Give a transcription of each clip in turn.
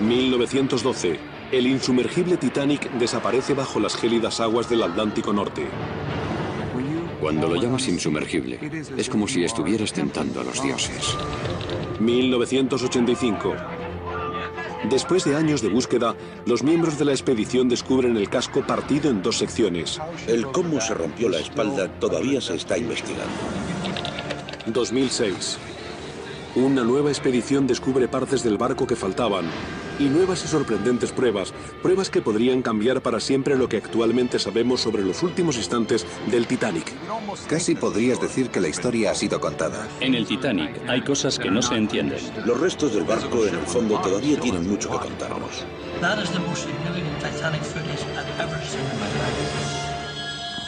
1912. El insumergible Titanic desaparece bajo las gélidas aguas del Atlántico Norte. Cuando lo llamas insumergible, es como si estuvieras tentando a los dioses. 1985. Después de años de búsqueda, los miembros de la expedición descubren el casco partido en dos secciones. El cómo se rompió la espalda todavía se está investigando. 2006. Una nueva expedición descubre partes del barco que faltaban y nuevas y sorprendentes pruebas que podrían cambiar para siempre lo que actualmente sabemos sobre los últimos instantes del Titanic. Casi podrías decir que la historia ha sido contada. En el Titanic hay cosas que no se entienden. Los restos del barco en el fondo todavía tienen mucho que contarnos. That is the most significant Titanic footage I've ever seen in my life.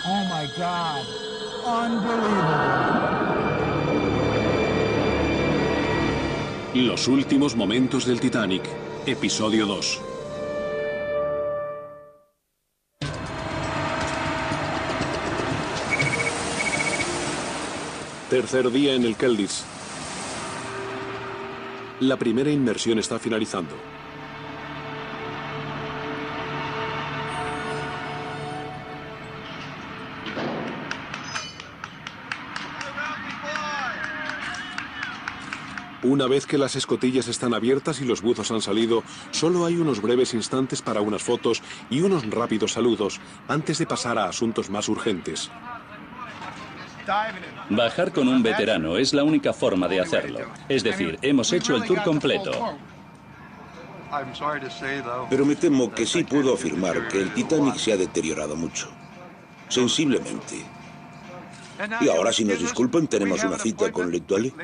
Oh my God. Unbelievable. Los últimos momentos del Titanic, episodio 2. Tercer día en el Keldysh. La primera inmersión está finalizando. Una vez que las escotillas están abiertas y los buzos han salido, solo hay unos breves instantes para unas fotos y unos rápidos saludos, antes de pasar a asuntos más urgentes. Bajar con un veterano es la única forma de hacerlo. Es decir, hemos hecho el tour completo. Pero me temo que sí puedo afirmar que el Titanic se ha deteriorado mucho. Sensiblemente. Y ahora, si nos disculpan, tenemos una cita con Le Toilette.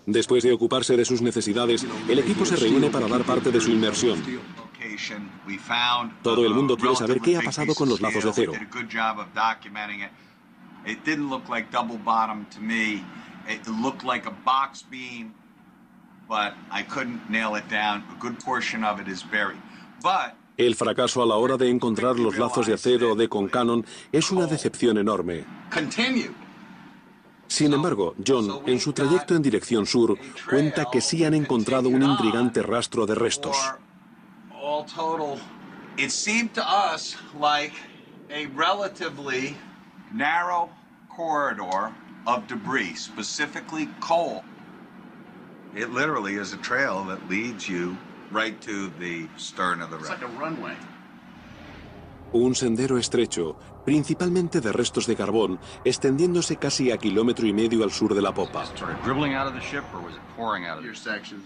Después de ocuparse de sus necesidades, el equipo se reúne para dar parte de su inmersión. Todo el mundo quiere saber qué ha pasado con los lazos de acero. El fracaso a la hora de encontrar los lazos de acero de Concannon es una decepción enorme. Sin embargo, John, en su trayecto en dirección sur, cuenta que sí han encontrado un intrigante rastro de restos. It literally is a trail that leads you right to the stern of the wreck. It's like a runway. Un sendero estrecho, principalmente de restos de carbón, extendiéndose casi a 1,5 kilómetros al sur de la popa.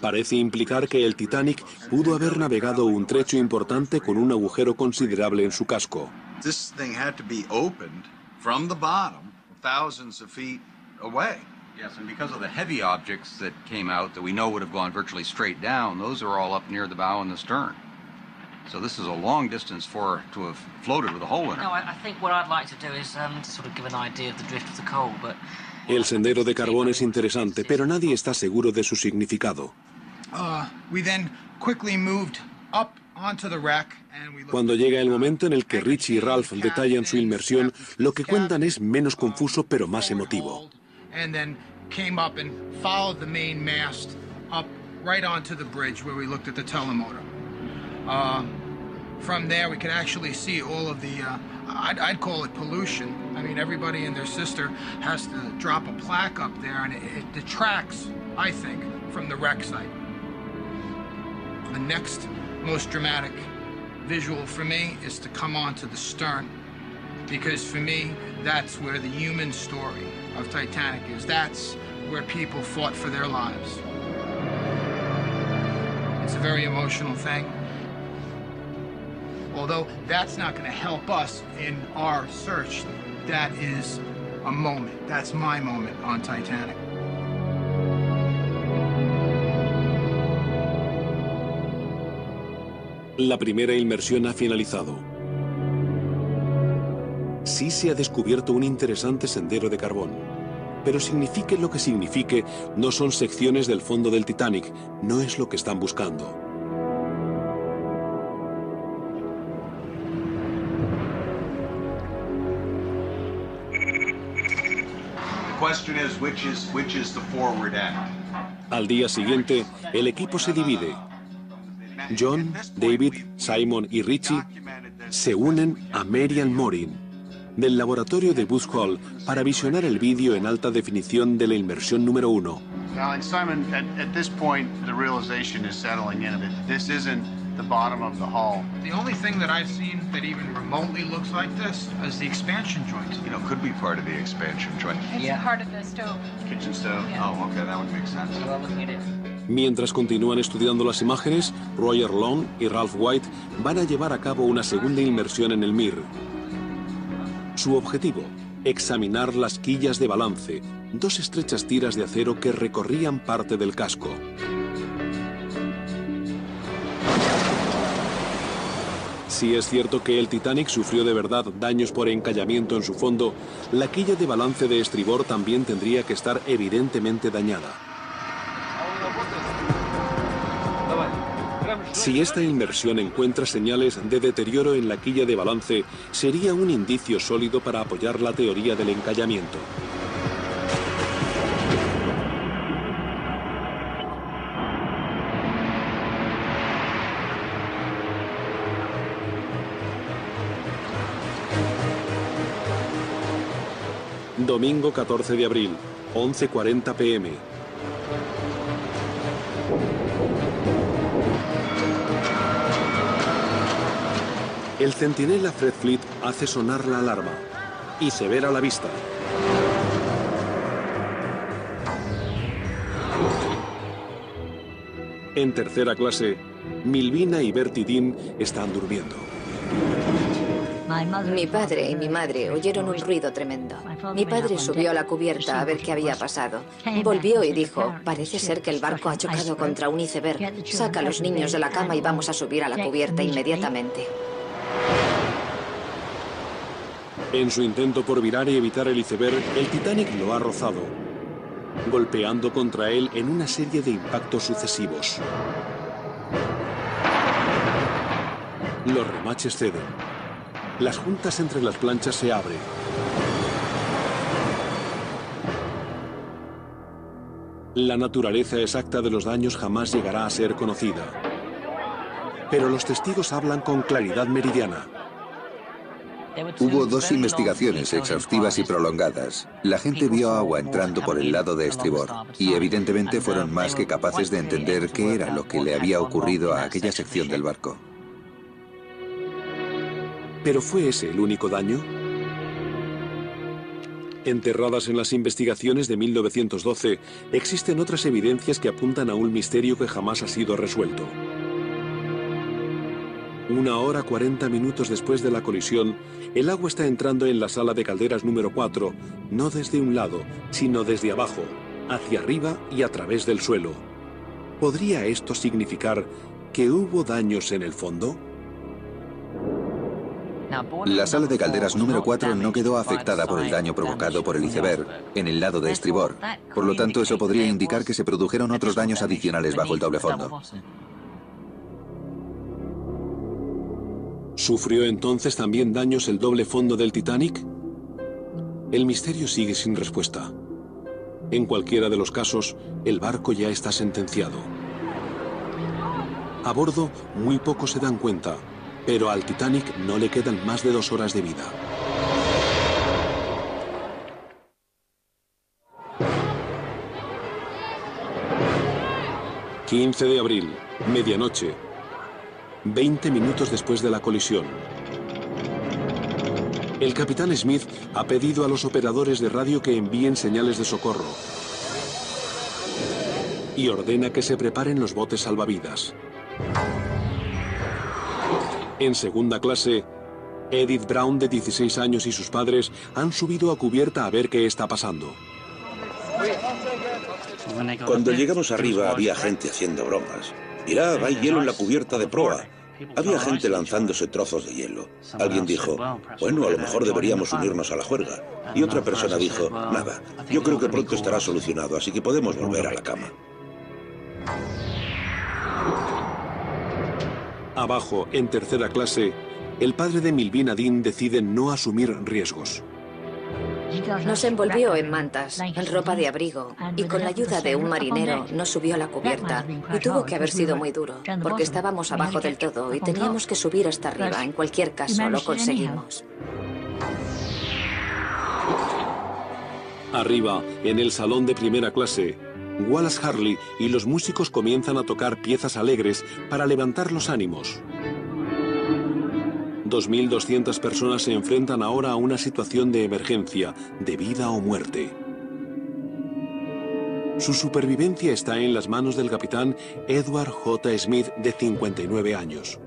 Parece implicar que el Titanic pudo haber navegado un trecho importante con un agujero considerable en su casco. This thing had to be opened from the bottom, thousands of feet away. Yes, and because of the heavy objects that came out that we know would have gone virtually straight down, those are all up near the bow and the stern. So this is a long distance to have floated with a hole in it. No, I think what I'd like to do is sort of give an idea of the drift of the coal, but... El sendero de carbón es interesante, pero nadie está seguro de su significado. We then quickly moved up onto the wreck. Cuando llega el momento en el que Richie y Ralph detallan su inmersión, lo que cuentan es menos confuso pero más emotivo. And then came up and followed the main mast up right onto the bridge where we looked at the telemotor. From there, we could actually see all of the, I'd call it pollution. I mean, everybody and their sister has to drop a plaque up there, and it detracts, I think, from the wreck site. The next most dramatic visual for me is to come onto the stern, because for me, that's where the human story of Titanic is. That's where people fought for their lives. It's a very emotional thing. Although that's not going to help us in our search, that is a moment. That's my moment on Titanic. La primera inmersión ha finalizado. Sí se ha descubierto un interesante sendero de carbón. Pero signifique lo que signifique, no son secciones del fondo del Titanic, no es lo que están buscando. question is which is the forward end. Al día siguiente, el equipo se divide. John, David, Simon y Richie se unen a Marian Morin del laboratorio de Booth Hall para visionar el vídeo en alta definición de la inmersión número 1. Now, and Simon, at this point, the realization is settling in that this isn't the bottom of the hull. The only thing that I've seen that even remotely looks like this is the expansion joint. You know, could be part of the expansion joint. It's part of the stove. Kitchen stove? Yeah. Oh, okay, that would make sense. Well, looking at it. Mientras continúan estudiando las imágenes, Roger Long y Ralph White van a llevar a cabo una segunda inmersión en el Mir. Su objetivo, examinar las quillas de balance, dos estrechas tiras de acero que recorrían parte del casco. Si es cierto que el Titanic sufrió de verdad daños por encallamiento en su fondo, la quilla de balance de estribor también tendría que estar evidentemente dañada. Si esta inmersión encuentra señales de deterioro en la quilla de balance, sería un indicio sólido para apoyar la teoría del encallamiento. Domingo 14 de abril, 11:40 p.m. El centinela Fred Fleet hace sonar la alarma y se ve a la vista. En tercera clase, Milvina y Bertie Dean están durmiendo. Mi padre y mi madre oyeron un ruido tremendo. Mi padre subió a la cubierta a ver qué había pasado. Volvió y dijo, parece ser que el barco ha chocado contra un iceberg. Saca a los niños de la cama y vamos a subir a la cubierta inmediatamente. En su intento por virar y evitar el iceberg, el Titanic lo ha rozado, golpeando contra él en una serie de impactos sucesivos. Los remaches ceden. Las juntas entre las planchas se abren. La naturaleza exacta de los daños jamás llegará a ser conocida. Pero los testigos hablan con claridad meridiana. Hubo dos investigaciones exhaustivas y prolongadas. La gente vio agua entrando por el lado de estribor y evidentemente fueron más que capaces de entender qué era lo que le había ocurrido a aquella sección del barco. ¿Pero fue ese el único daño? Enterradas en las investigaciones de 1912, existen otras evidencias que apuntan a un misterio que jamás ha sido resuelto. 1 hora 40 minutos después de la colisión, el agua está entrando en la sala de calderas número 4, no desde un lado, sino desde abajo, hacia arriba y a través del suelo. ¿Podría esto significar que hubo daños en el fondo? La sala de calderas número 4 no quedó afectada por el daño provocado por el iceberg en el lado de estribor. Por lo tanto, eso podría indicar que se produjeron otros daños adicionales bajo el doble fondo. ¿Sufrió entonces también daños el doble fondo del Titanic? El misterio sigue sin respuesta. En cualquiera de los casos, el barco ya está sentenciado. A bordo, muy pocos se dan cuenta, pero al Titanic no le quedan más de 2 horas de vida. ...15 de abril, medianoche... 20 minutos después de la colisión. El capitán Smith ha pedido a los operadores de radio que envíen señales de socorro y ordena que se preparen los botes salvavidas. En segunda clase, Edith Brown, de 16 años, y sus padres han subido a cubierta a ver qué está pasando. Cuando llegamos arriba había gente haciendo bromas. Mirad, hay hielo en la cubierta de proa. Había gente lanzándose trozos de hielo. Alguien dijo, bueno, a lo mejor deberíamos unirnos a la juerga. Y otra persona dijo, nada, yo creo que pronto estará solucionado, así que podemos volver a la cama. Abajo, en tercera clase, el padre de Milvina Dean decide no asumir riesgos. Nos envolvió en mantas, en ropa de abrigo, y con la ayuda de un marinero nos subió a la cubierta, y tuvo que haber sido muy duro, porque estábamos abajo del todo y teníamos que subir hasta arriba. En cualquier caso, lo conseguimos. Arriba, en el salón de primera clase, Wallace Harley y los músicos comienzan a tocar piezas alegres para levantar los ánimos. 2.200 personas se enfrentan ahora a una situación de emergencia, de vida o muerte. Su supervivencia está en las manos del capitán Edward J. Smith, de 59 años.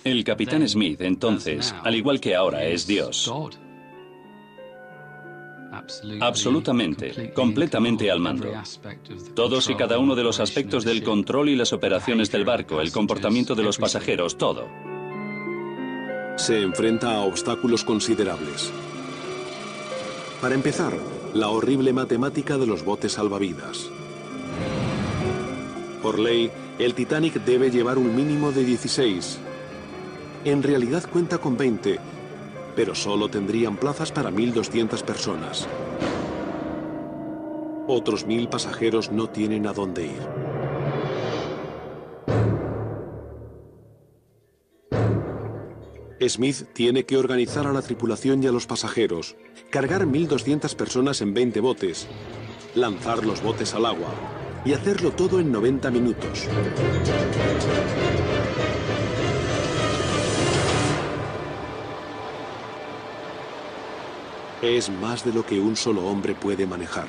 El capitán Smith, entonces, al igual que ahora, es Dios. Absolutamente, completamente al mando. Todos y cada uno de los aspectos del control y las operaciones del barco, el comportamiento de los pasajeros, todo. Se enfrenta a obstáculos considerables. Para empezar, la horrible matemática de los botes salvavidas. Por ley, el Titanic debe llevar un mínimo de 16. En realidad cuenta con 20, pero solo tendrían plazas para 1.200 personas. Otros 1.000 pasajeros no tienen a dónde ir. Smith tiene que organizar a la tripulación y a los pasajeros, cargar 1.200 personas en 20 botes, lanzar los botes al agua y hacerlo todo en 90 minutos. Es más de lo que un solo hombre puede manejar.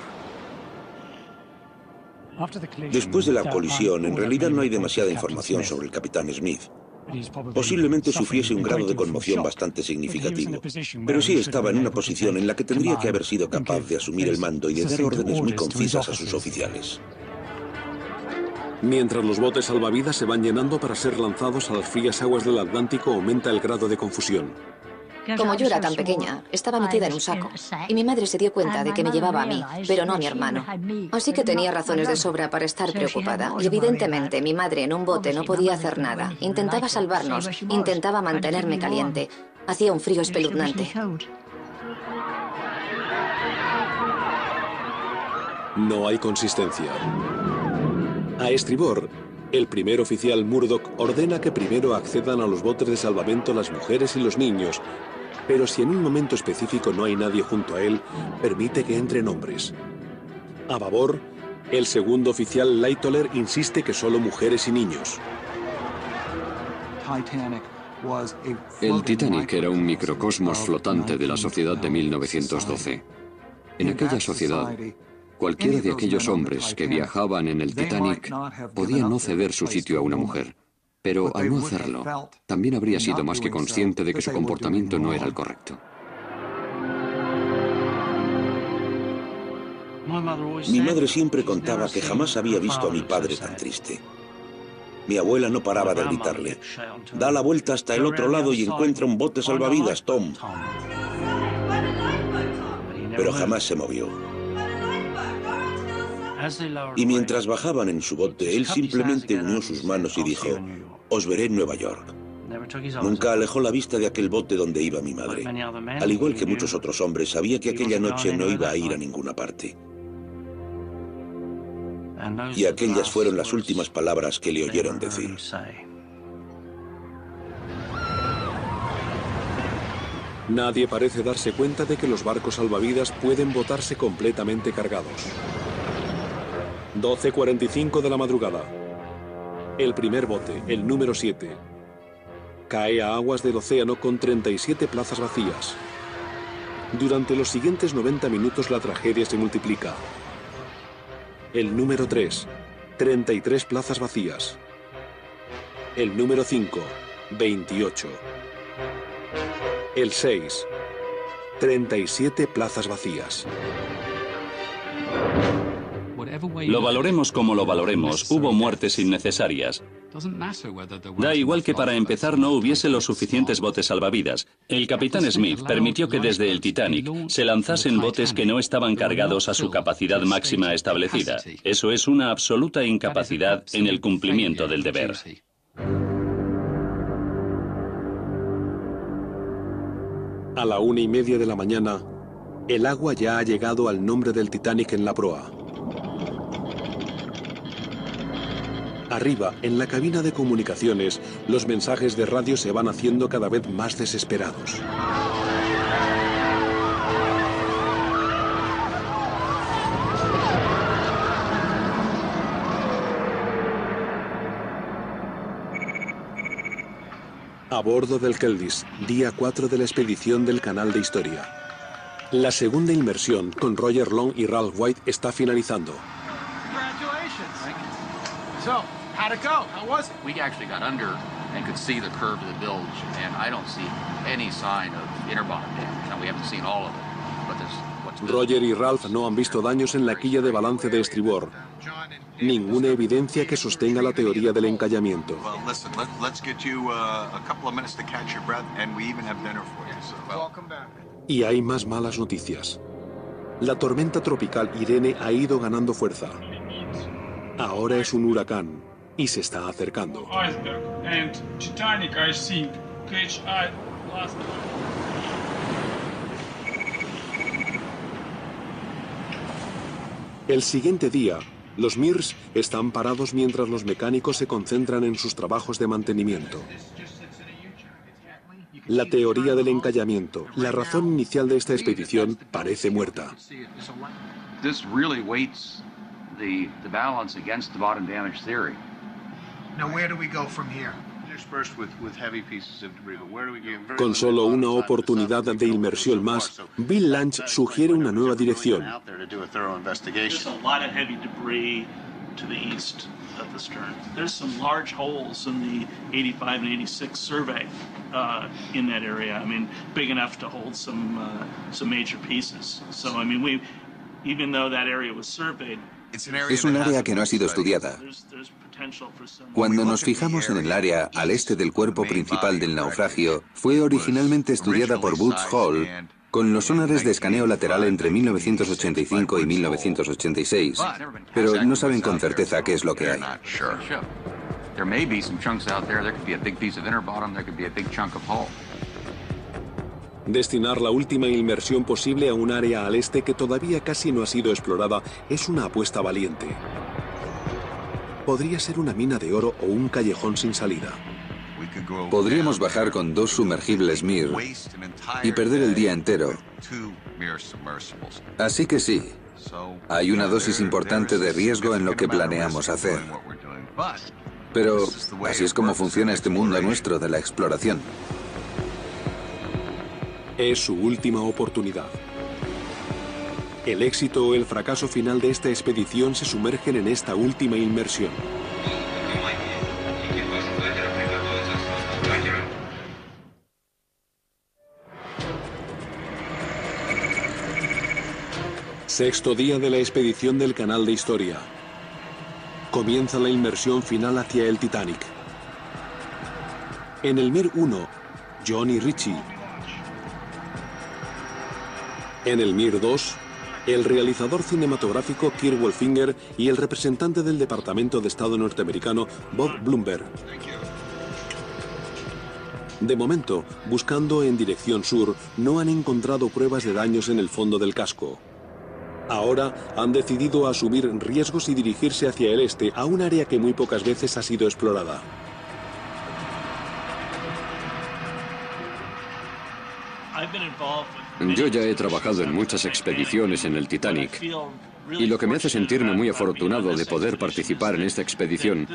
Después de la colisión, en realidad no hay demasiada información sobre el capitán Smith. Posiblemente sufriese un grado de conmoción bastante significativo, pero sí estaba en una posición en la que tendría que haber sido capaz de asumir el mando y de dar órdenes muy concisas a sus oficiales. Mientras los botes salvavidas se van llenando para ser lanzados a las frías aguas del Atlántico, aumenta el grado de confusión. Como yo era tan pequeña, estaba metida en un saco, y mi madre se dio cuenta de que me llevaba a mí, pero no a mi hermano. Así que tenía razones de sobra para estar preocupada, y evidentemente mi madre en un bote no podía hacer nada. Intentaba salvarnos, intentaba mantenerme caliente. Hacía un frío espeluznante. No hay consistencia. A estribor, el primer oficial Murdoch ordena que primero accedan a los botes de salvamento las mujeres y los niños, pero si en un momento específico no hay nadie junto a él, permite que entren hombres. A babor, el segundo oficial Lightoller insiste que solo mujeres y niños. El Titanic era un microcosmos flotante de la sociedad de 1912. En aquella sociedad, cualquiera de aquellos hombres que viajaban en el Titanic podía no ceder su sitio a una mujer, pero al no hacerlo, también habría sido más que consciente de que su comportamiento no era el correcto. Mi madre siempre contaba que jamás había visto a mi padre tan triste. Mi abuela no paraba de gritarle: «Da la vuelta hasta el otro lado y encuentra un bote salvavidas, Tom». Pero jamás se movió. Y mientras bajaban en su bote, él simplemente unió sus manos y dijo: «Os veré en Nueva York». Nunca alejó la vista de aquel bote donde iba mi madre. Al igual que muchos otros hombres, sabía que aquella noche no iba a ir a ninguna parte. Y aquellas fueron las últimas palabras que le oyeron decir. Nadie parece darse cuenta de que los barcos salvavidas pueden botarse completamente cargados. 12:45 de la madrugada. El primer bote, el número 7, cae a aguas del océano con 37 plazas vacías. Durante los siguientes 90 minutos la tragedia se multiplica. El número 3, 33 plazas vacías. El número 5, 28. El 6, 37 plazas vacías. Lo valoremos como lo valoremos, hubo muertes innecesarias. Da igual que para empezar no hubiese los suficientes botes salvavidas. El capitán Smith permitió que desde el Titanic se lanzasen botes que no estaban cargados a su capacidad máxima establecida. Eso es una absoluta incapacidad en el cumplimiento del deber. A la 1:30 de la mañana, el agua ya ha llegado al nombre del Titanic en la proa. Arriba, en la cabina de comunicaciones, los mensajes de radio se van haciendo cada vez más desesperados. A bordo del Keldysh, día 4 de la expedición del Canal de Historia. La segunda inmersión con Roger Long y Ralph White está finalizando. So, how'd it go? How was it? We actually got under and could see the curve of the bilge, and I don't see any sign of interbottom damage. Now, we haven't seen all of it, but there's... Roger y Ralph no han visto daños en la quilla de balance de estribor. Ninguna evidencia que sostenga la teoría del encallamiento. Y hay más malas noticias. La tormenta tropical Irene ha ido ganando fuerza. Ahora es un huracán y se está acercando. El siguiente día, los Mirs están parados mientras los mecánicos se concentran en sus trabajos de mantenimiento. La teoría del encallamiento, la razón inicial de esta expedición, parece muerta. The balance against the bottom damage theory. Now where do we go from here? Con solo una oportunidad de inmersión más, Bill Lange sugiere una nueva dirección. There's a lot of heavy debris to the east of the stern. There's some large holes in the 85 and 86 survey in that area. I mean, big enough to hold some major pieces. So, I mean, even though that area was surveyed, es un área que no ha sido estudiada. Cuando nos fijamos en el área al este del cuerpo principal del naufragio, fue originalmente estudiada por Woods Hole con los sonares de escaneo lateral entre 1985 y 1986, pero no saben con certeza qué es lo que hay. Destinar la última inmersión posible a un área al este que todavía casi no ha sido explorada es una apuesta valiente. Podría ser una mina de oro o un callejón sin salida. Podríamos bajar con 2 sumergibles Mir y perder el día entero. Así que sí, hay una dosis importante de riesgo en lo que planeamos hacer. Pero así es como funciona este mundo nuestro de la exploración. Es su última oportunidad. El éxito o el fracaso final de esta expedición se sumergen en esta última inmersión. Sexto día de la expedición del Canal de Historia. Comienza la inmersión final hacia el Titanic. En el Mir 1, John y Richie. En el Mir 2, el realizador cinematográfico Kirk Wolfinger y el representante del Departamento de Estado norteamericano Bob Bloomberg. De momento, buscando en dirección sur, no han encontrado pruebas de daños en el fondo del casco. Ahora han decidido asumir riesgos y dirigirse hacia el este, a un área que muy pocas veces ha sido explorada. Yo ya he trabajado en muchas expediciones en el Titanic y lo que me hace sentirme muy afortunado de poder participar en esta expedición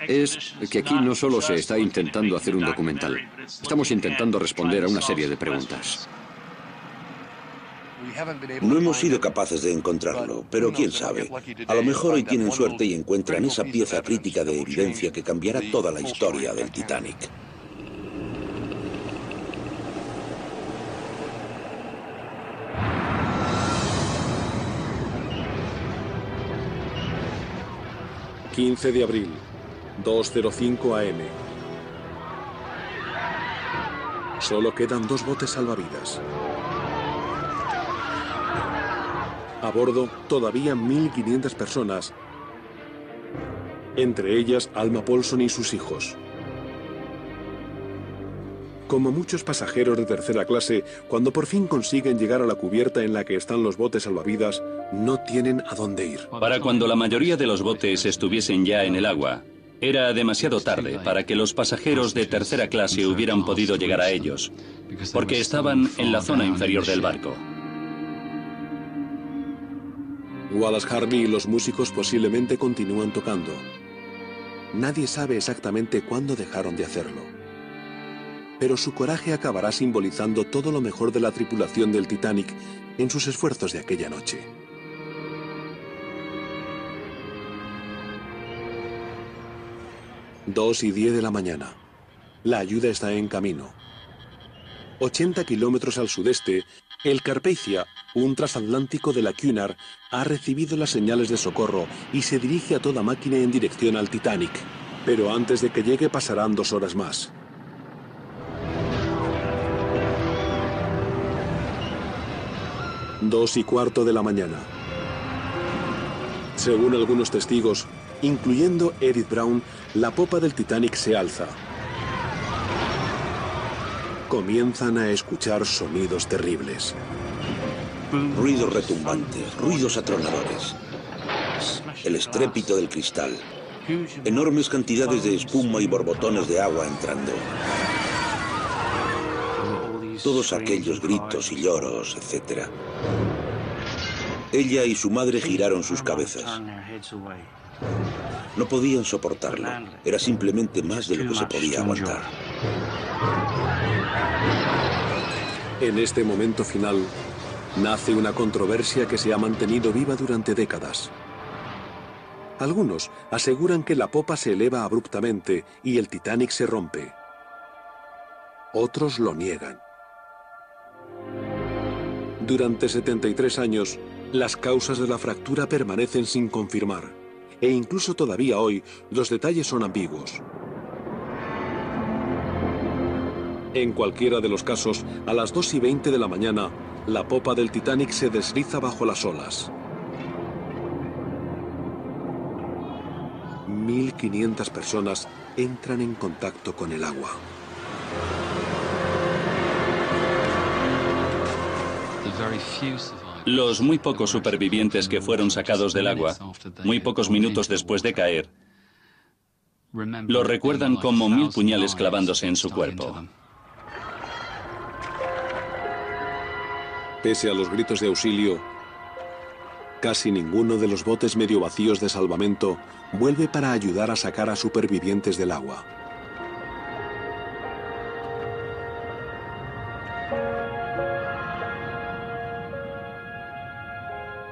es que aquí no solo se está intentando hacer un documental, estamos intentando responder a una serie de preguntas. No hemos sido capaces de encontrarlo, pero quién sabe. A lo mejor hoy tienen suerte y encuentran esa pieza crítica de evidencia que cambiará toda la historia del Titanic. ...15 de abril, 2:05 AM. Solo quedan 2 botes salvavidas. A bordo, todavía 1.500 personas, entre ellas Alma Paulson y sus hijos. Como muchos pasajeros de tercera clase, cuando por fin consiguen llegar a la cubierta en la que están los botes salvavidas, no tienen a dónde ir. Para cuando la mayoría de los botes estuviesen ya en el agua, era demasiado tarde para que los pasajeros de tercera clase hubieran podido llegar a ellos, porque estaban en la zona inferior del barco. Wallace Harvey y los músicos posiblemente continúan tocando. Nadie sabe exactamente cuándo dejaron de hacerlo. Pero su coraje acabará simbolizando todo lo mejor de la tripulación del Titanic en sus esfuerzos de aquella noche. Dos y 10 de la mañana. La ayuda está en camino. 80 kilómetros al sudeste, el Carpathia, un transatlántico de la Cunard, ha recibido las señales de socorro y se dirige a toda máquina en dirección al Titanic. Pero antes de que llegue pasarán 2 horas más. Dos y cuarto de la mañana. Según algunos testigos, incluyendo Edith Brown, la popa del Titanic se alza. Comienzan a escuchar sonidos terribles. Ruidos retumbantes, ruidos atronadores. El estrépito del cristal. Enormes cantidades de espuma y borbotones de agua entrando. Todos aquellos gritos y lloros, etc. Ella y su madre giraron sus cabezas. No podían soportarlo. Era simplemente más de lo que se podía aguantar. En este momento final, nace una controversia que se ha mantenido viva durante décadas. Algunos aseguran que la popa se eleva abruptamente y el Titanic se rompe. Otros lo niegan. Durante 73 años, las causas de la fractura permanecen sin confirmar, e incluso todavía hoy los detalles son ambiguos. En cualquiera de los casos, a las 2 y 20 de la mañana, la popa del Titanic se desliza bajo las olas. 1.500 personas entran en contacto con el agua. Los muy pocos supervivientes que fueron sacados del agua, muy pocos minutos después de caer, lo recuerdan como 1000 puñales clavándose en su cuerpo. Pese a los gritos de auxilio, casi ninguno de los botes medio vacíos de salvamento vuelve para ayudar a sacar a supervivientes del agua.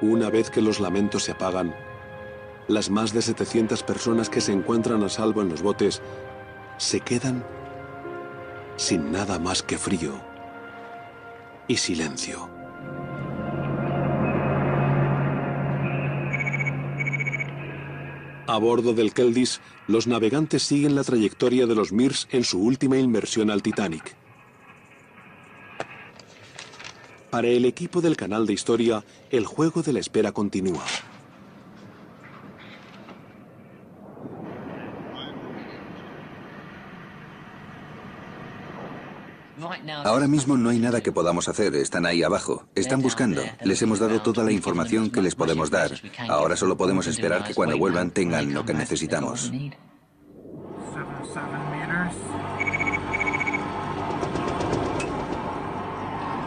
Una vez que los lamentos se apagan, las más de 700 personas que se encuentran a salvo en los botes se quedan sin nada más que frío y silencio. A bordo del Keldysh, los navegantes siguen la trayectoria de los Mears en su última inmersión al Titanic. Para el equipo del canal de historia, el juego de la espera continúa. Ahora mismo no hay nada que podamos hacer, están ahí abajo, están buscando. Les hemos dado toda la información que les podemos dar. Ahora solo podemos esperar que cuando vuelvan tengan lo que necesitamos.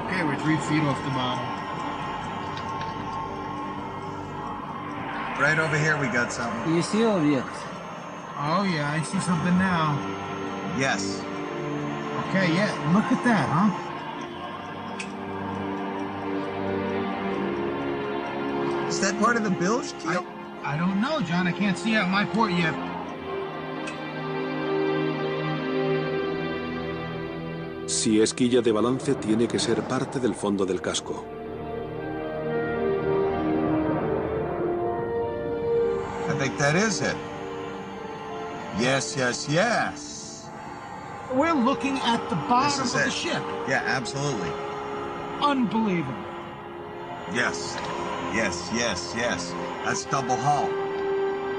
Okay, we're 3 feet off the bottom. Right over here we got something. You see all yet? Oh yeah, I see something now. Yes. Okay, yeah, look at that, huh? Is that part of the bilge? I don't know, John. I can't see out my port yet. Si es quilla de balance, tiene que ser parte del fondo del casco. I think that is it. Yes, yes, yes. We're looking at the bottom of the ship. Yeah, absolutely. Unbelievable. Yes, yes, yes, yes. That's double hull.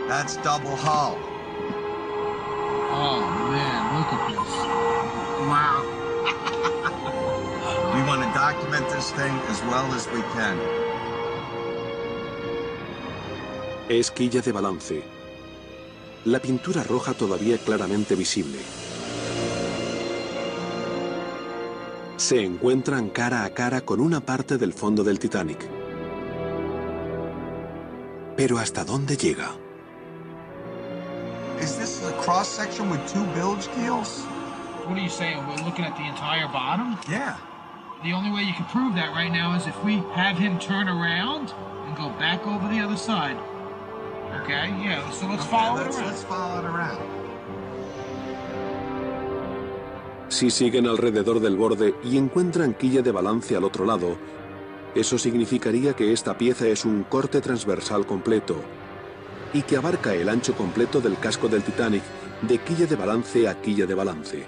That's double hull. Oh, man, look at this. Wow. document this thing as well as we can. Es quilla de balance. La pintura roja todavía claramente visible. Se encuentran cara a cara con una parte del fondo del Titanic. Pero ¿hasta dónde llega? Is this a cross section with two bilge keels? What are you saying? We're looking at the entire bottom? Yeah. The only way you can prove that right now is if we have him turn around and go back over the other side. Okay, yeah, so let's follow it around. Let's follow it around. Si siguen alrededor del borde y encuentran quilla de balance al otro lado, eso significaría que esta pieza es un corte transversal completo y que abarca el ancho completo del casco del Titanic, de quilla de balance a quilla de balance.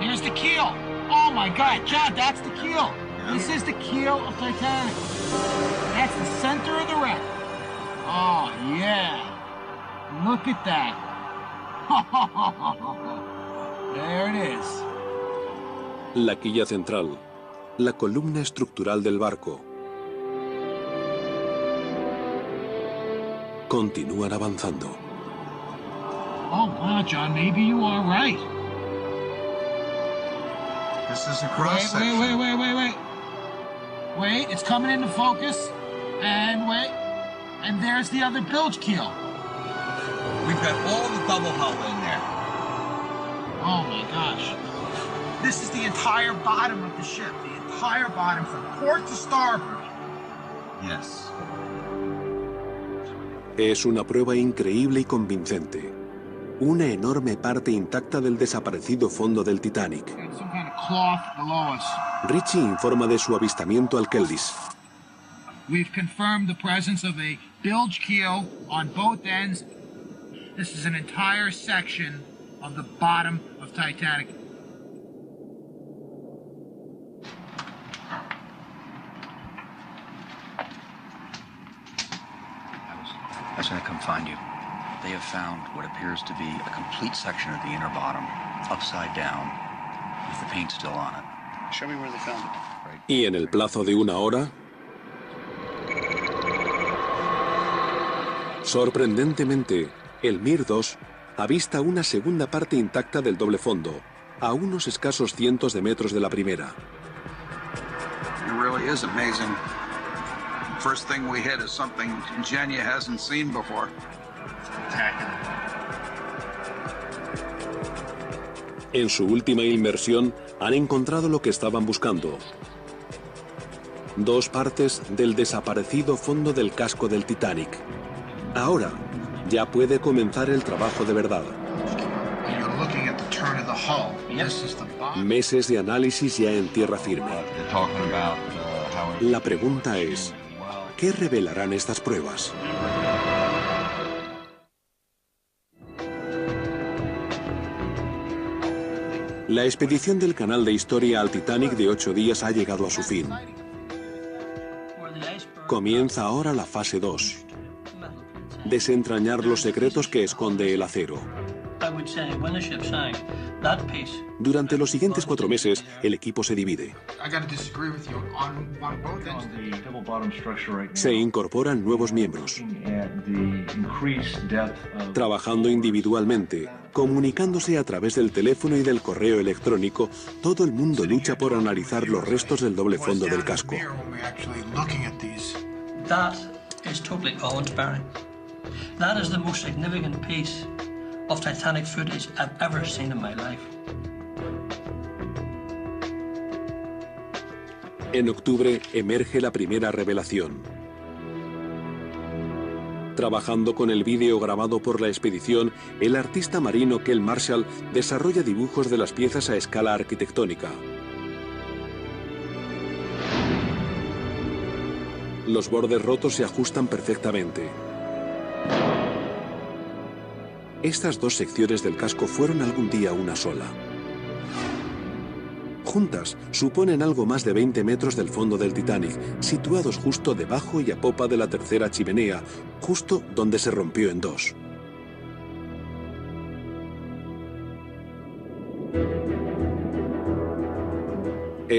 Here's the keel. Oh my God, John, that's the keel. This is the keel of Titanic. That's the center of the wreck. Oh yeah. Look at that. There it is. La quilla central, la columna estructural del barco. Continúan avanzando. Oh wow, John, maybe you are right. This is a cross section. Wait, it's coming into focus. And wait. And there's the other bilge keel. We've got all the double hull in there. Oh my gosh. This is the entire bottom of the ship. The entire bottom from port to starboard. Yes. Es una prueba increíble y convincente. Una enorme parte intacta del desaparecido fondo del Titanic. Some kind of cloth below us. Richie informa de su avistamiento al Kelvis. We've confirmed the presence of a bilge keel on both ends. This is an entire section of the bottom of Titanic. I was going to come find you. They have found what appears to be a complete section of the inner bottom, upside down, with the paint still on it. Show me where they found it. Right. Y en el plazo de una hora, sorprendentemente, el Mir 2 avista una segunda parte intacta del doble fondo, a unos escasos cientos de metros de la primera. It really is amazing. First thing we hit is something Genya hasn't seen before. En su última inmersión, han encontrado lo que estaban buscando. Dos partes del desaparecido fondo del casco del Titanic. Ahora, ya puede comenzar el trabajo de verdad. Meses de análisis ya en tierra firme. La pregunta es, ¿qué revelarán estas pruebas? La expedición del canal de historia al Titanic de 8 días ha llegado a su fin. Comienza ahora la fase 2. Desentrañar los secretos que esconde el acero. Durante los siguientes 4 meses, el equipo se divide. Se incorporan nuevos miembros, trabajando individualmente, comunicándose a través del teléfono y del correo electrónico. Todo el mundo lucha por analizar los restos del doble fondo del casco. That is the most significant piece of Titanic footage I've ever seen in my life. En octubre emerge la primera revelación. Trabajando con el vídeo grabado por la expedición, el artista marino Kel Marshall desarrolla dibujos de las piezas a escala arquitectónica. Los bordes rotos se ajustan perfectamente. Estas dos secciones del casco fueron algún día una sola. Juntas, suponen algo más de 20 metros del fondo del Titanic, situados justo debajo y a popa de la tercera chimenea, justo donde se rompió en dos.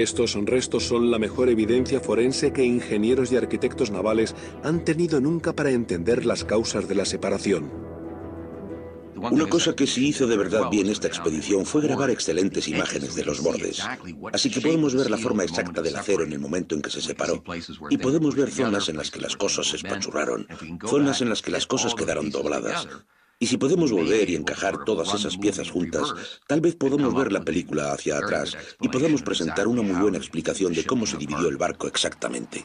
Estos restos son la mejor evidencia forense que ingenieros y arquitectos navales han tenido nunca para entender las causas de la separación. Una cosa que sí hizo de verdad bien esta expedición fue grabar excelentes imágenes de los bordes. Así que podemos ver la forma exacta del acero en el momento en que se separó. Y podemos ver zonas en las que las cosas se espachurraron, zonas en las que las cosas quedaron dobladas. Y si podemos volver y encajar todas esas piezas juntas, tal vez podamos ver la película hacia atrás y podamos presentar una muy buena explicación de cómo se dividió el barco exactamente.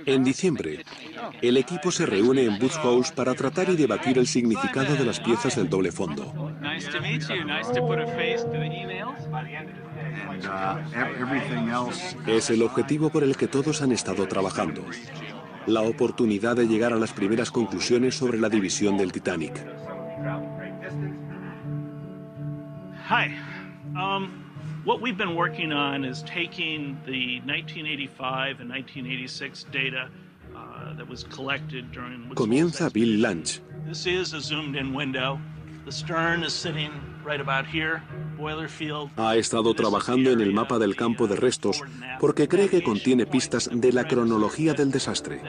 En diciembre, el equipo se reúne en Woods Hole para tratar y debatir el significado de las piezas del doble fondo. Es el objetivo por el que todos han estado trabajando. La oportunidad de llegar a las primeras conclusiones sobre la división del Titanic. Hi. What we've been working on is taking the 1985 and 1986 data that was collected during... Comienza Bill Lange. This is a zoomed-in window. The stern is sitting right about here. Boiler field. Ha estado trabajando en el mapa del campo de restos porque cree que contiene pistas de la cronología del desastre.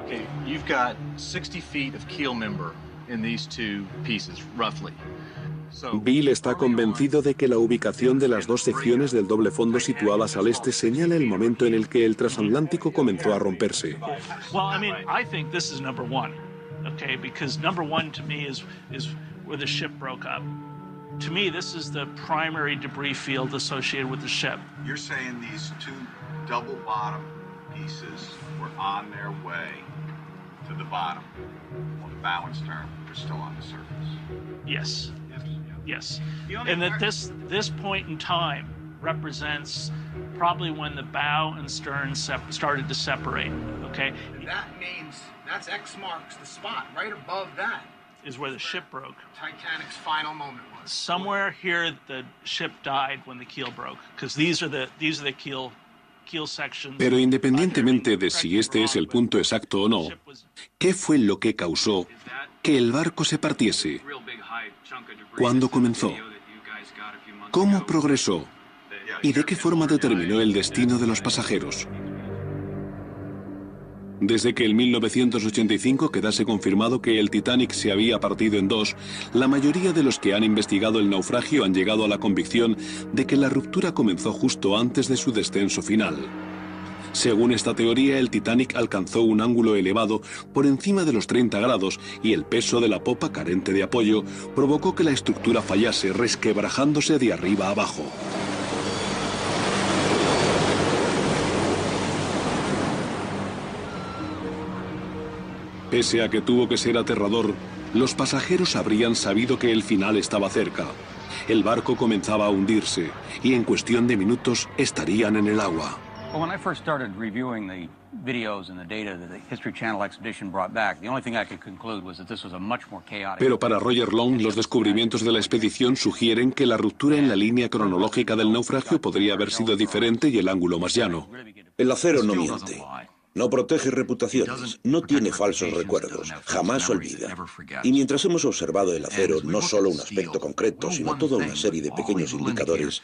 Okay, you've got 60 feet of keel member in these two pieces, roughly. Bill está convencido de que la ubicación de las dos secciones del doble fondo situadas al este señala el momento en el que el transatlántico comenzó a romperse. Well, I mean, I think this is number one, okay? Because number one to me is where the ship broke up. To me, this is the primary debris field associated with the ship. You're saying these two double bottom pieces were on their way to the bottom, while the bow and stern were still on the surface? Yes. Yes, and that this point in time represents probably when the bow and stern started to separate, okay? That means that's X marks the spot. Right above that is where the ship broke. Titanic's final moment was. Somewhere here the ship died when the keel broke, because these are the keel sections. Pero independientemente de si este es el punto exacto o no, ¿qué fue lo que causó que el barco se partiese? ¿Cuándo comenzó? ¿Cómo progresó? ¿Y de qué forma determinó el destino de los pasajeros? Desde que en 1985 quedase confirmado que el Titanic se había partido en dos, la mayoría de los que han investigado el naufragio han llegado a la convicción de que la ruptura comenzó justo antes de su descenso final. Según esta teoría, el Titanic alcanzó un ángulo elevado por encima de los 30 grados y el peso de la popa carente de apoyo provocó que la estructura fallase, resquebrajándose de arriba a abajo. Pese a que tuvo que ser aterrador, los pasajeros habrían sabido que el final estaba cerca. El barco comenzaba a hundirse y en cuestión de minutos estarían en el agua. Well, when I first started reviewing the videos and the data that the History Channel expedition brought back, the only thing I could conclude was that this was a much more chaotic... Pero para Roger Long, los descubrimientos de la expedición sugieren que la ruptura en la línea cronológica del naufragio podría haber sido diferente y el ángulo más llano. El acero no miente. No protege reputaciones, no tiene falsos recuerdos, jamás olvida. Y mientras hemos observado el acero, no solo un aspecto concreto, sino toda una serie de pequeños indicadores,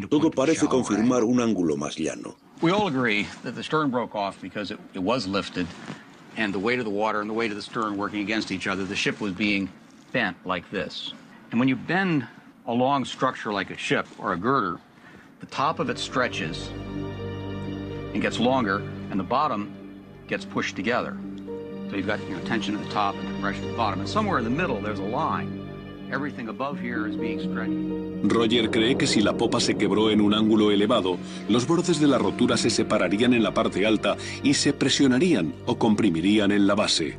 todo parece confirmar un ángulo más llano. We all agree that the stern broke off because it was lifted, and the weight of the water and the weight of the stern working against each other, the ship was being bent like this. And when you bend a long structure like a ship or a girder, the top of it stretches and gets longer, and the bottom gets pushed together. So you've got your tension at the top and compression at the bottom. And somewhere in the middle, there's a line. Everything above here is being stretched. Roger cree que si la popa se quebró en un ángulo elevado, los bordes de la rotura se separarían en la parte alta y se presionarían o comprimirían en la base.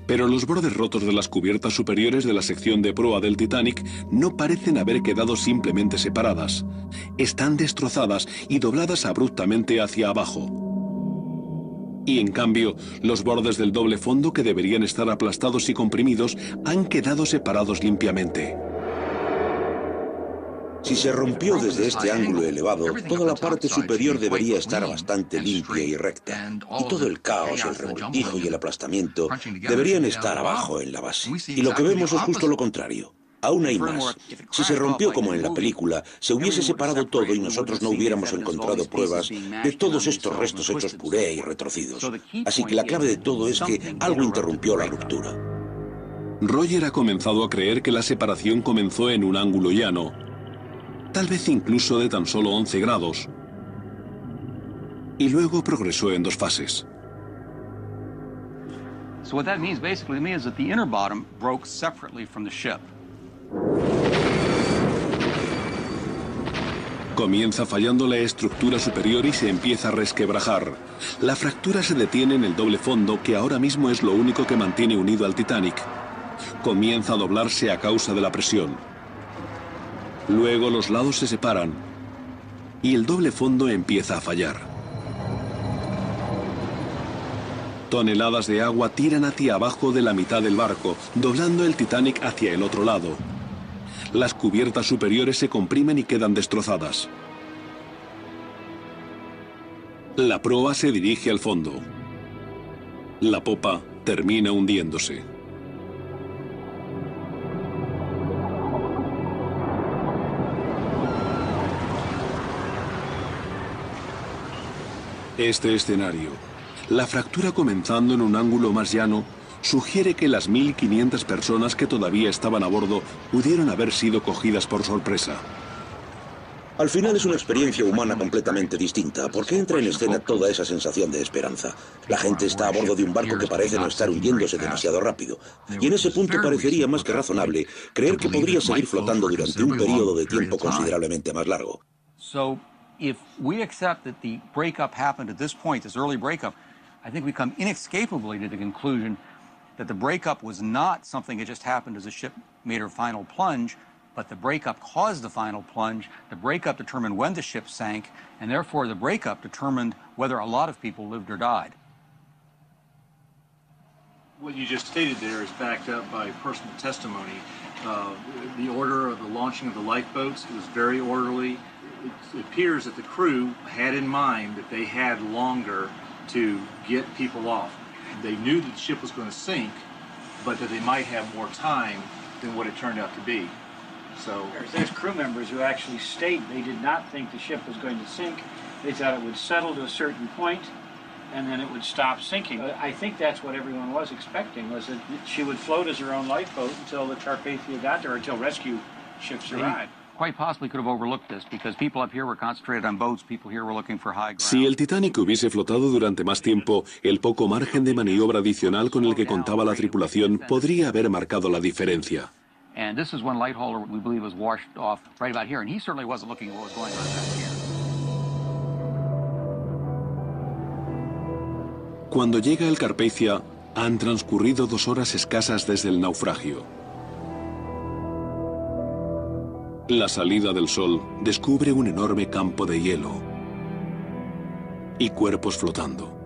Pero los bordes rotos de las cubiertas superiores de la sección de proa del Titanic no parecen haber quedado simplemente separadas. Están destrozadas y dobladas abruptamente hacia abajo. Y en cambio, los bordes del doble fondo, que deberían estar aplastados y comprimidos, han quedado separados limpiamente. Si se rompió desde este ángulo elevado, toda la parte superior debería estar bastante limpia y recta. Y todo el caos, el revoltijo y el aplastamiento deberían estar abajo en la base. Y lo que vemos es justo lo contrario. Aún hay más. Si se rompió como en la película, se hubiese separado todo y nosotros no hubiéramos encontrado pruebas de todos estos restos hechos puré y retorcidos. Así que la clave de todo es que algo interrumpió la ruptura. Roger ha comenzado a creer que la separación comenzó en un ángulo llano, tal vez incluso de tan solo 11 grados, y luego progresó en 2 fases. So what that means basically to me is that the inner bottom broke separately from the ship. Comienza fallando la estructura superior y se empieza a resquebrajar. La fractura se detiene en el doble fondo, que ahora mismo es lo único que mantiene unido al Titanic. Comienza a doblarse a causa de la presión. Luego los lados se separan y el doble fondo empieza a fallar. Toneladas de agua tiran hacia abajo de la mitad del barco, doblando el Titanic hacia el otro lado. Las cubiertas superiores se comprimen y quedan destrozadas. La proa se dirige al fondo. La popa termina hundiéndose. Este escenario, la fractura comenzando en un ángulo más llano, sugiere que las 1.500 personas que todavía estaban a bordo pudieron haber sido cogidas por sorpresa. Al final es una experiencia humana completamente distinta, porque entra en escena toda esa sensación de esperanza. La gente está a bordo de un barco que parece no estar hundiéndose demasiado rápido. Y en ese punto parecería más que razonable creer que podría seguir flotando durante un periodo de tiempo considerablemente más largo. If we accept that the breakup happened at this point, this early breakup, I think we come inescapably to the conclusion that the breakup was not something that just happened as the ship made her final plunge, but the breakup caused the final plunge. The breakup determined when the ship sank, and therefore the breakup determined whether a lot of people lived or died. What you just stated there is backed up by personal testimony. The order of the launching of the lifeboats, it was very orderly. It appears that the crew had in mind that they had longer to get people off. They knew that the ship was going to sink, but that they might have more time than what it turned out to be. So there's crew members who actually state they did not think the ship was going to sink. They thought it would settle to a certain point, and then it would stop sinking. I think that's what everyone was expecting, was that she would float as her own lifeboat until the Carpathia got there, until rescue ships arrived. Quite possibly could have overlooked this because people up here were concentrated on boats, people here were looking for high ground. Si el Titanic hubiese flotado durante más tiempo, el poco margen de maniobra adicional con el que contaba la tripulación podría haber marcado la diferencia. And this is when Lighthauler, we believe, was washed off right about here, and he certainly wasn't looking at what was going on back here. Cuando llega el Carpathia, han transcurrido 2 horas escasas desde el naufragio. La salida del sol descubre un enorme campo de hielo y cuerpos flotando.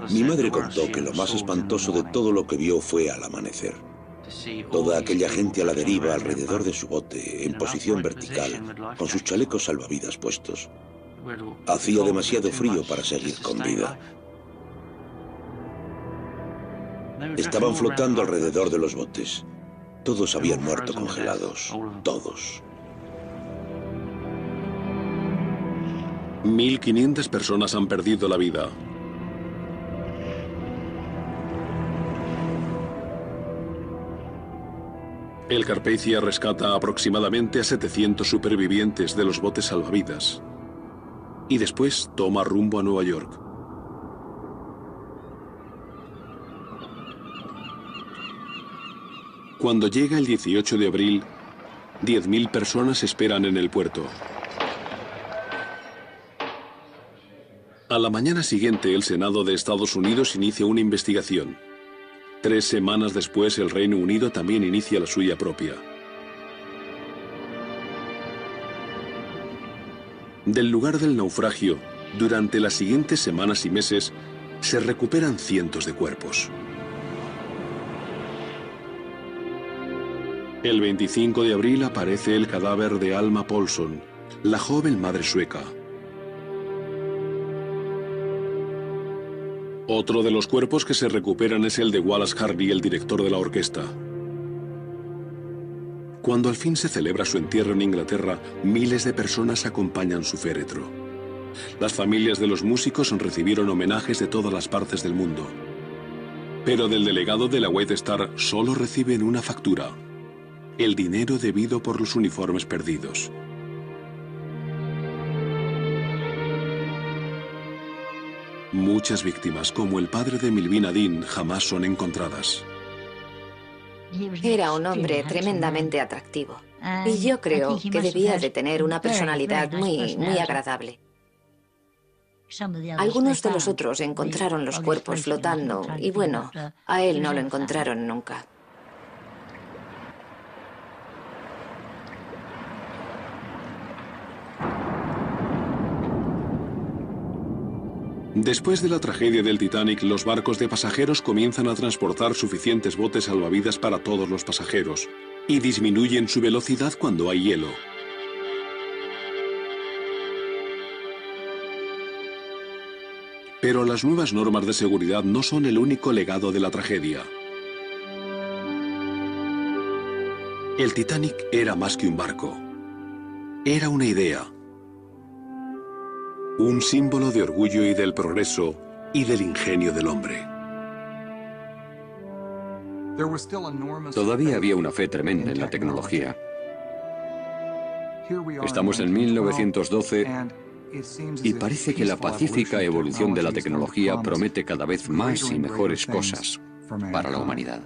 Mi madre contó que lo más espantoso de todo lo que vio fue al amanecer. Toda aquella gente a la deriva alrededor de su bote, en posición vertical, con sus chalecos salvavidas puestos. Hacía demasiado frío para seguir con vida. Estaban flotando alrededor de los botes. Todos habían muerto congelados. Todos. 1.500 personas han perdido la vida. El Carpathia rescata aproximadamente a 700 supervivientes de los botes salvavidas. Y después toma rumbo a Nueva York. Cuando llega el 18 de abril, 10.000 personas esperan en el puerto. A la mañana siguiente, el Senado de Estados Unidos inicia una investigación. 3 semanas después, el Reino Unido también inicia la suya propia. Del lugar del naufragio, durante las siguientes semanas y meses, se recuperan cientos de cuerpos. El 25 de abril aparece el cadáver de Alma Paulsson, la joven madre sueca. Otro de los cuerpos que se recuperan es el de Wallace Hardy, el director de la orquesta. Cuando al fin se celebra su entierro en Inglaterra, miles de personas acompañan su féretro. Las familias de los músicos recibieron homenajes de todas las partes del mundo. Pero del delegado de la White Star solo reciben una factura: el dinero debido por los uniformes perdidos. Muchas víctimas, como el padre de Milvina Dean, jamás son encontradas. Era un hombre tremendamente atractivo. Y yo creo que debía de tener una personalidad muy agradable. Algunos de los otros encontraron los cuerpos flotando y bueno, a él no lo encontraron nunca. Después de la tragedia del Titanic, los barcos de pasajeros comienzan a transportar suficientes botes salvavidas para todos los pasajeros y disminuyen su velocidad cuando hay hielo. Pero las nuevas normas de seguridad no son el único legado de la tragedia. El Titanic era más que un barco. Era una idea. Un símbolo de orgullo y del progreso y del ingenio del hombre. Todavía había una fe tremenda en la tecnología. Estamos en 1912 y parece que la pacífica evolución de la tecnología promete cada vez más y mejores cosas para la humanidad.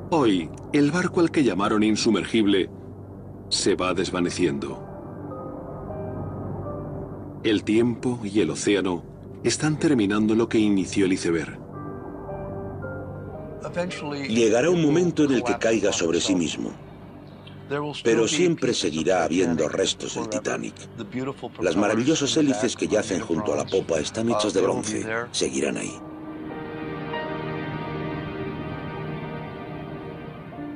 Hoy, el barco al que llamaron insumergible se va desvaneciendo. El tiempo y el océano están terminando lo que inició el iceberg. Llegará un momento en el que caiga sobre sí mismo. Pero siempre seguirá habiendo restos del Titanic. Las maravillosas hélices que yacen junto a la popa están hechas de bronce. Seguirán ahí.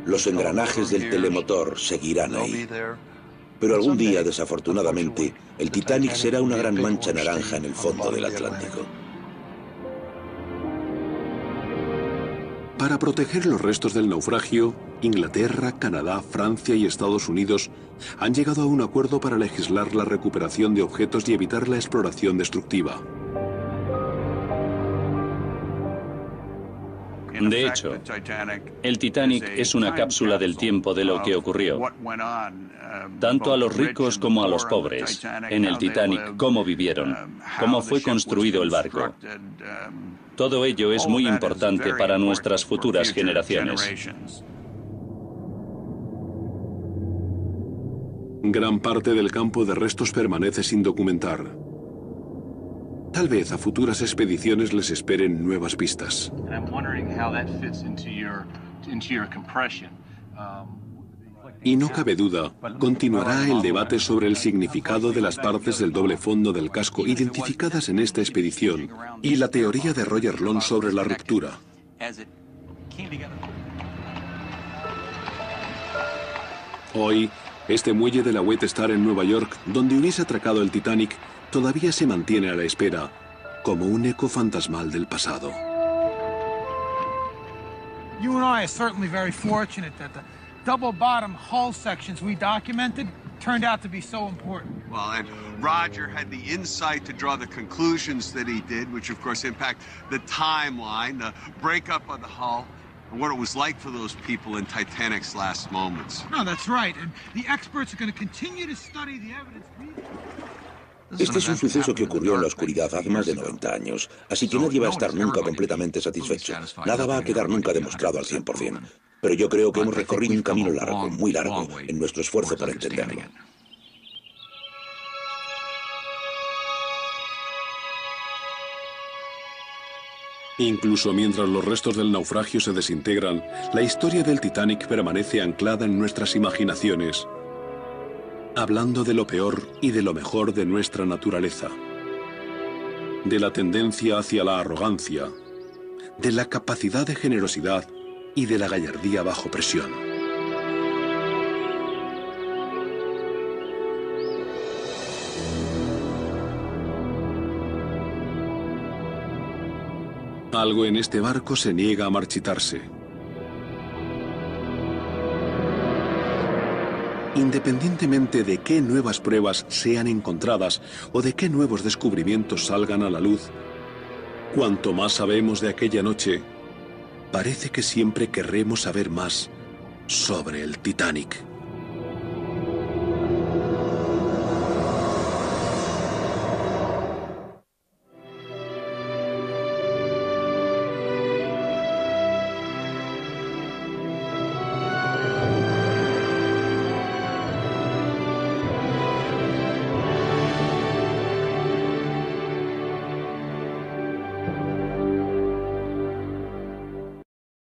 Los engranajes del telemotor seguirán ahí. Pero algún día, desafortunadamente, el Titanic será una gran mancha naranja en el fondo del Atlántico. Para proteger los restos del naufragio, Inglaterra, Canadá, Francia y Estados Unidos han llegado a un acuerdo para legislar la recuperación de objetos y evitar la exploración destructiva. De hecho, el Titanic es una cápsula del tiempo de lo que ocurrió, tanto a los ricos como a los pobres. En el Titanic, cómo vivieron, cómo fue construido el barco. Todo ello es muy importante para nuestras futuras generaciones. Gran parte del campo de restos permanece sin documentar. Tal vez a futuras expediciones les esperen nuevas pistas. Y no cabe duda, continuará el debate sobre el significado de las partes del doble fondo del casco identificadas en esta expedición y la teoría de Roger Long sobre la ruptura. Hoy, este muelle de la White Star en Nueva York, donde hubiese atracado el Titanic, todavía se mantiene a la espera, como un eco fantasmal del pasado. You and I are certainly very fortunate that the double-bottom hull sections we documented turned out to be so important. Well, and Roger had the insight to draw the conclusions that he did, which of course impact the timeline, the breakup of the hull, and what it was like for those people in Titanic's last moments. No, that's right, and the experts are going to continue to study the evidence. Este es un suceso que ocurrió en la oscuridad hace más de 90 años, así que nadie va a estar nunca completamente satisfecho. Nada va a quedar nunca demostrado al 100%. Pero yo creo que hemos recorrido un camino largo, muy largo, en nuestro esfuerzo para entenderlo. Incluso mientras los restos del naufragio se desintegran, la historia del Titanic permanece anclada en nuestras imaginaciones, hablando de lo peor y de lo mejor de nuestra naturaleza, de la tendencia hacia la arrogancia, de la capacidad de generosidad y de la gallardía bajo presión. Algo en este barco se niega a marchitarse. Independientemente de qué nuevas pruebas sean encontradas o de qué nuevos descubrimientos salgan a la luz, cuanto más sabemos de aquella noche, parece que siempre querremos saber más sobre el Titanic.